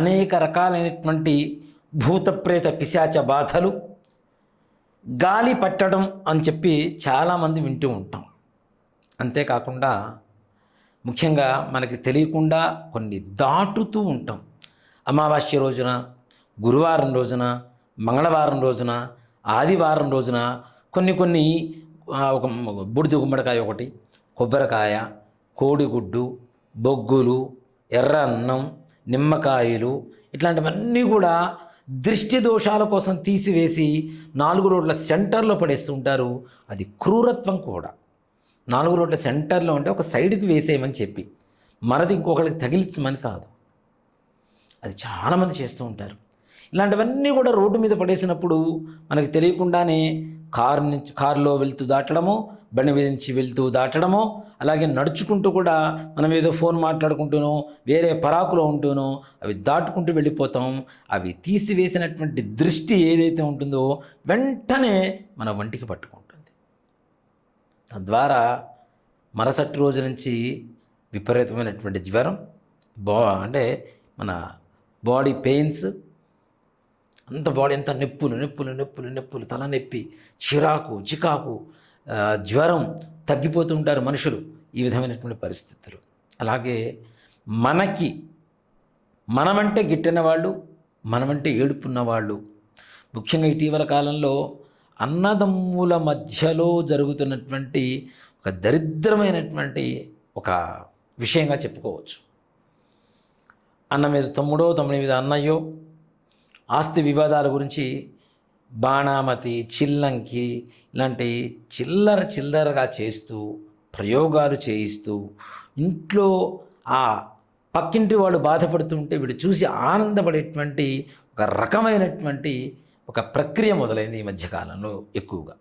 అనేక రకాలైనటువంటి భూతప్రేత పిశాచ బాధలు, గాలి పట్టడం అని చెప్పి చాలామంది వింటూ ఉంటాం. అంతేకాకుండా ముఖ్యంగా మనకి తెలియకుండా కొన్ని దాటుతూ ఉంటాం. అమావాస్య రోజున, గురువారం రోజున, మంగళవారం రోజున, ఆదివారం రోజున కొన్ని ఒక బూడిద గుమ్మడికాయ ఒకటి, కొబ్బరికాయ, కోడిగుడ్డు, బొగ్గులు, ఎర్ర అన్నం, నిమ్మకాయలు ఇట్లాంటివన్నీ కూడా దృష్టి దోషాల కోసం తీసివేసి 4 రోడ్ల సెంటర్లో పడేస్తుంటారు. అది క్రూరత్వం కూడా. 4 రోడ్ల సెంటర్లో అంటే ఒక సైడ్కి వేసేయమని చెప్పి, మరది ఇంకొకరికి తగిలించమని కాదు. అది చాలామంది చేస్తూ ఉంటారు. ఇలాంటివన్నీ కూడా రోడ్డు మీద పడేసినప్పుడు మనకు తెలియకుండానే కారులో వెళ్తూ దాటడమో, బండి మీద నుంచి వెళ్తూ దాటడమో, అలాగే నడుచుకుంటూ కూడా మనం ఏదో ఫోన్ మాట్లాడుకుంటూనో, వేరే పరాకులో ఉంటూనో అవి దాటుకుంటూ వెళ్ళిపోతాం. అవి తీసివేసినటువంటి దృష్టి ఏదైతే ఉంటుందో వెంటనే మన వంటికి పట్టుకుంటుంది. తద్వారా మరుసటి రోజు నుంచి విపరీతమైనటువంటి జ్వరం, అంటే మన బాడీ పెయిన్స్, అంత బాడీ అంతా నొప్పులు, తలనొప్పి, చికాకు, జ్వరం, తగ్గిపోతుంటారు మనుషులు. ఈ విధమైనటువంటి పరిస్థితులు. అలాగే మనమంటే గిట్టిన వాళ్ళు, మనమంటే ఏడుపున్న వాళ్ళు, ముఖ్యంగా ఇటీవల కాలంలో అన్నదమ్ముల మధ్యలో జరుగుతున్నటువంటి ఒక దరిద్రమైనటువంటి ఒక విషయంగా చెప్పుకోవచ్చు. అన్న మీద తమ్ముడో, తమ్ముడి మీద అన్నయ్యో, ఆస్తి వివాదాల గురించి బాణామతి, చిల్లంకి ఇలాంటి చిల్లరగా చేస్తూ, ప్రయోగాలు చేయిస్తూ, ఇంట్లో ఆ పక్కింటి వాళ్ళు బాధపడుతుంటే వీడు చూసి ఆనందపడేటువంటి ఒక రకమైనటువంటి ఒక ప్రక్రియ మొదలైంది ఈ మధ్యకాలంలో ఎక్కువగా.